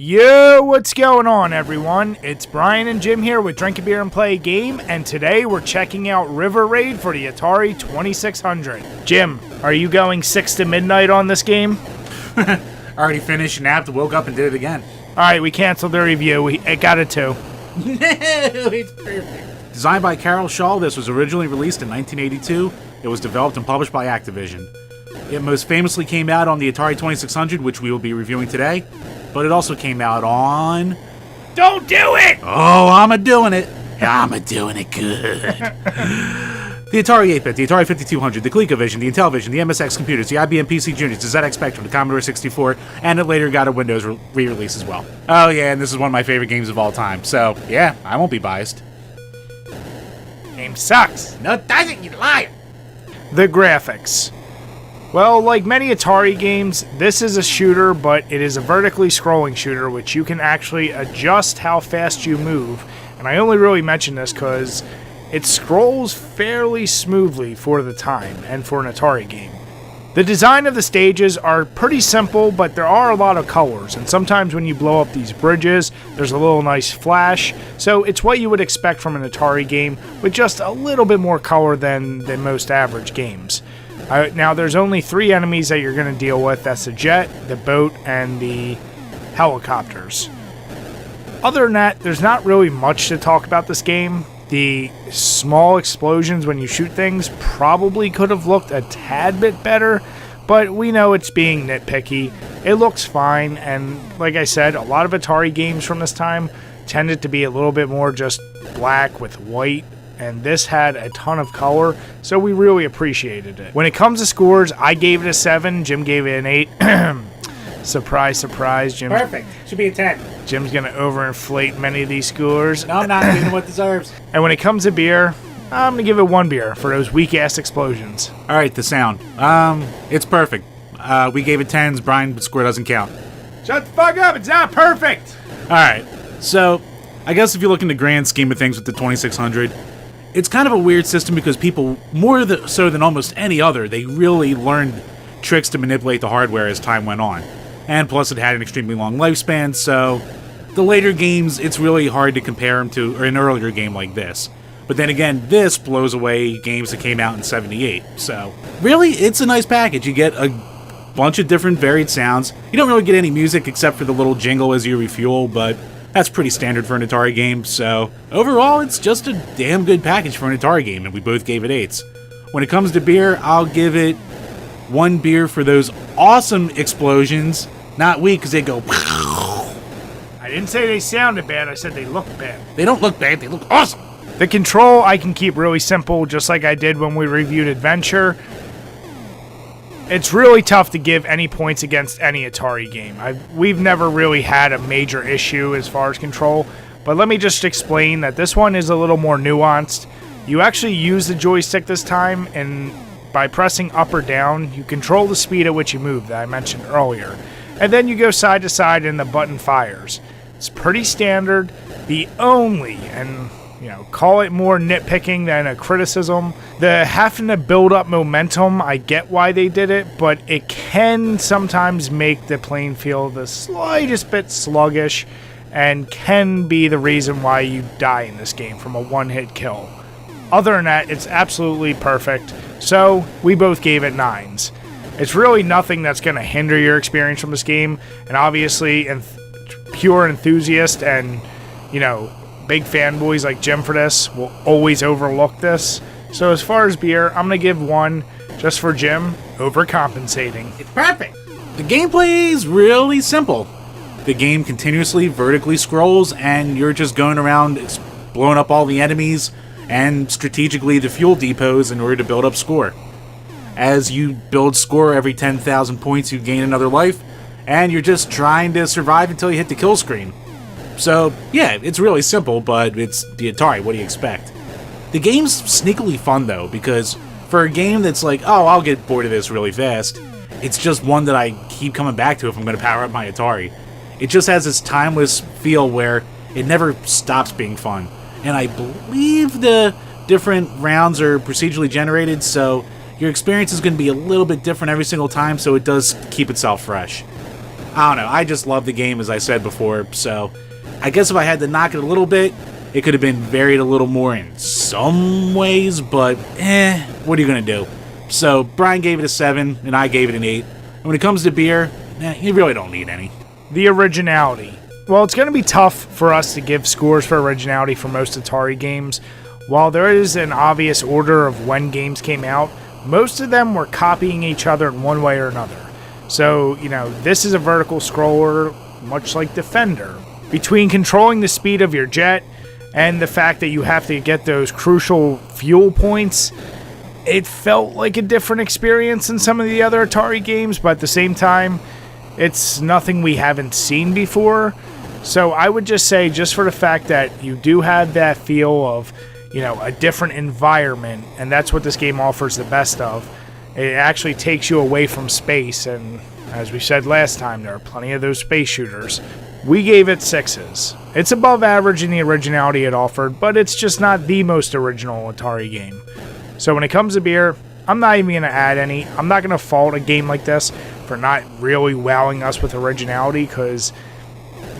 Yo, what's going on, everyone? It's Brian and Jim here with DrinkABeerandPlayAGame, and today we're checking out River Raid for the Atari 2600. Jim, are you going 6 to midnight on this game? Already finished, napped, woke up, and did it again. Alright, we canceled the review. It got a 2. No, it's perfect. Designed by Carol Shaw, this was originally released in 1982. It was developed and published by Activision. It most famously came out on the Atari 2600, which we will be reviewing today. But it also came out on... Don't do it! Oh, I'm a-doing it. I'm a-doing it good. The Atari 8-bit, the Atari 5200, the ColecoVision, the Intellivision, the MSX computers, the IBM PC Juniors, the ZX Spectrum, the Commodore 64, and it later got a Windows re-release as well. Oh yeah, and this is one of my favorite games of all time. So, yeah, I won't be biased. Game sucks. No, it doesn't, you liar! The graphics. Well, like many Atari games, this is a shooter, but it is a vertically scrolling shooter, which you can actually adjust how fast you move. And I only really mention this because it scrolls fairly smoothly for the time and for an Atari game. The design of the stages are pretty simple, but there are a lot of colors, and sometimes when you blow up these bridges, there's a little nice flash, so it's what you would expect from an Atari game, with just a little bit more color than most average games. Now, there's only 3 enemies that you're going to deal with. That's the jet, the boat, and the helicopters. Other than that, there's not really much to talk about this game. The small explosions when you shoot things probably could have looked a tad bit better, but we know it's being nitpicky. It looks fine, and like I said, a lot of Atari games from this time tended to be a little bit more just black with white, and this had a ton of color, so we really appreciated it. When it comes to scores, I gave it a 7, Jim gave it an 8. Surprise, surprise, Jim. Perfect. Should be a 10. Jim's going to overinflate many of these scores. No, I'm not giving what deserves. And when it comes to beer, I'm going to give it 1 beer for those weak-ass explosions. Alright, the sound. It's perfect. We gave it 10s, Brian's score doesn't count. Shut the fuck up, it's not perfect! Alright, so, I guess if you look in the grand scheme of things with the 2600, it's kind of a weird system because people, more so than almost any other, they really learned tricks to manipulate the hardware as time went on. And plus it had an extremely long lifespan, so the later games, it's really hard to compare them to an earlier game like this. But then again, this blows away games that came out in '78, so really, it's a nice package. You get a bunch of different varied sounds. You don't really get any music except for the little jingle as you refuel, but that's pretty standard for an Atari game, so overall, it's just a damn good package for an Atari game, and we both gave it 8s. When it comes to beer, I'll give it 1 beer for those awesome explosions. Not we, because they go... I didn't say they sounded bad, I said they looked bad. They don't look bad, they look awesome! The control I can keep really simple, just like I did when we reviewed Adventure. It's really tough to give any points against any Atari game. We've never really had a major issue as far as control, but let me just explain that this one is a little more nuanced. You actually use the joystick this time, and by pressing up or down, you control the speed at which you move that I mentioned earlier. And then you go side to side and the button fires. It's pretty standard. The only, and call it more nitpicking than a criticism, the having to build up momentum, I get why they did it, but it can sometimes make the playing field the slightest bit sluggish and can be the reason why you die in this game from a one-hit kill. Other than that, it's absolutely perfect, so we both gave it 9s. It's really nothing that's going to hinder your experience from this game, and obviously pure enthusiast and, big fanboys like Jim for this will always overlook this. So as far as beer, I'm going to give 1 just for Jim overcompensating. It's perfect! The gameplay is really simple. The game continuously vertically scrolls and you're just going around blowing up all the enemies and strategically the fuel depots in order to build up score. As you build score every 10,000 points, you gain another life, and you're just trying to survive until you hit the kill screen. So, yeah, it's really simple, but it's the Atari, what do you expect? The game's sneakily fun, though, because for a game that's like, oh, I'll get bored of this really fast, it's just one that I keep coming back to if I'm going to power up my Atari. It just has this timeless feel where it never stops being fun. And I believe the different rounds are procedurally generated, so your experience is going to be a little bit different every single time, so it does keep itself fresh. I don't know. I just love the game, as I said before. So I guess if I had to knock it a little bit, it could have been varied a little more in some ways, but what are you going to do? So Brian gave it a 7, and I gave it an 8. And when it comes to beer, you really don't need any. The originality. Well, it's going to be tough for us to give scores for originality for most Atari games. While there is an obvious order of when games came out, most of them were copying each other in one way or another. So, this is a vertical scroller, much like Defender. Between controlling the speed of your jet and the fact that you have to get those crucial fuel points, it felt like a different experience than some of the other Atari games, but at the same time, it's nothing we haven't seen before. So I would just say, just for the fact that you do have that feel of, a different environment, and that's what this game offers the best of, it actually takes you away from space, and as we said last time, there are plenty of those space shooters. We gave it 6s. It's above average in the originality it offered, but it's just not the most original Atari game. So when it comes to beer, I'm not even going to add any. I'm not going to fault a game like this for not really wowing us with originality, because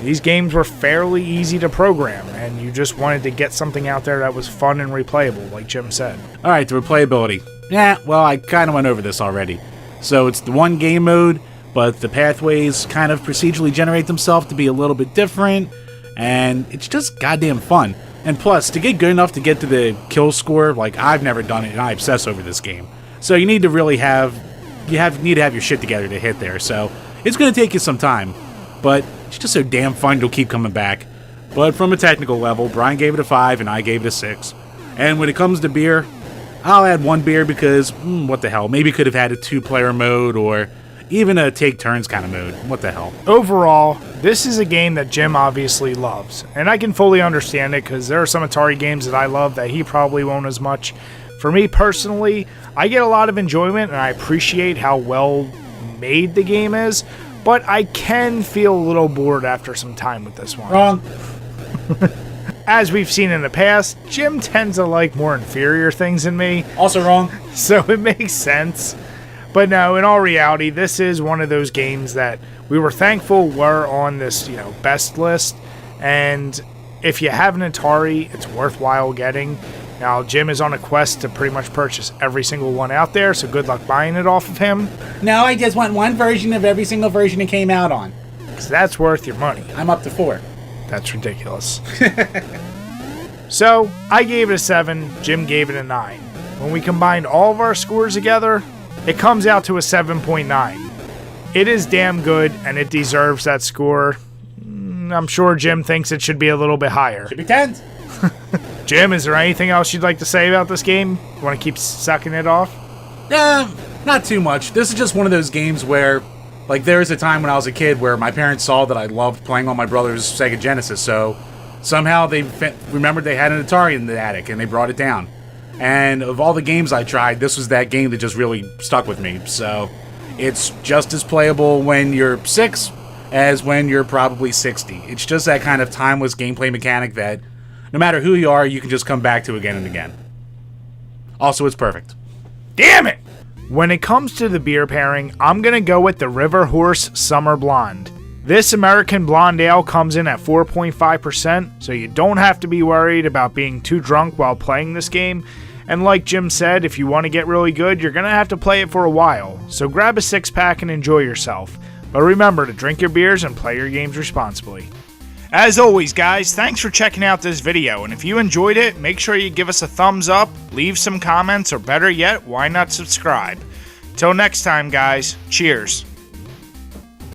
these games were fairly easy to program, and you just wanted to get something out there that was fun and replayable, like Jim said. Alright, the replayability. Yeah, well, I kind of went over this already. So it's the one game mode, but the pathways kind of procedurally generate themselves to be a little bit different, and it's just goddamn fun. And plus, to get good enough to get to the kill score, like, I've never done it, and I obsess over this game. So you need to really need to have your shit together to hit there, so it's going to take you some time. But it's just so damn fun, you'll keep coming back. But from a technical level, Brian gave it a 5, and I gave it a 6. And when it comes to beer, I'll add 1 beer because, what the hell, maybe could have had a 2-player mode, or even a take turns kind of mode. What the hell. Overall, this is a game that Jim obviously loves, and I can fully understand it, because there are some Atari games that I love that he probably won't as much. For me personally, I get a lot of enjoyment, and I appreciate how well made the game is, but I can feel a little bored after some time with this one. Wrong. As we've seen in the past, Jim tends to like more inferior things than me. Also wrong. So it makes sense. But no, in all reality, this is one of those games that we were thankful were on this, best list. And if you have an Atari, it's worthwhile getting. Now, Jim is on a quest to pretty much purchase every single one out there, so good luck buying it off of him. No, I just want one version of every single version it came out on. Because that's worth your money. I'm up to 4. That's ridiculous. So, I gave it a 7, Jim gave it a 9. When we combined all of our scores together, it comes out to a 7.9. It is damn good, and it deserves that score. I'm sure Jim thinks it should be a little bit higher. Should be 10. Jim, is there anything else you'd like to say about this game? You want to keep sucking it off? Not too much. This is just one of those games where, like, there was a time when I was a kid where my parents saw that I loved playing on my brother's Sega Genesis, so somehow they remembered they had an Atari in the attic, and they brought it down. And of all the games I tried, this was that game that just really stuck with me. So it's just as playable when you're 6 as when you're probably 60. It's just that kind of timeless gameplay mechanic that no matter who you are, you can just come back to again and again. Also, it's perfect. Damn it! When it comes to the beer pairing, I'm going to go with the River Horse Summer Blonde. This American Blonde Ale comes in at 4.5%, so you don't have to be worried about being too drunk while playing this game. And like Jim said, if you want to get really good, you're going to have to play it for a while. So grab a 6-pack and enjoy yourself. But remember to drink your beers and play your games responsibly. As always, guys, thanks for checking out this video, and if you enjoyed it, make sure you give us a thumbs up, leave some comments, or better yet, why not subscribe? Till next time, guys, cheers.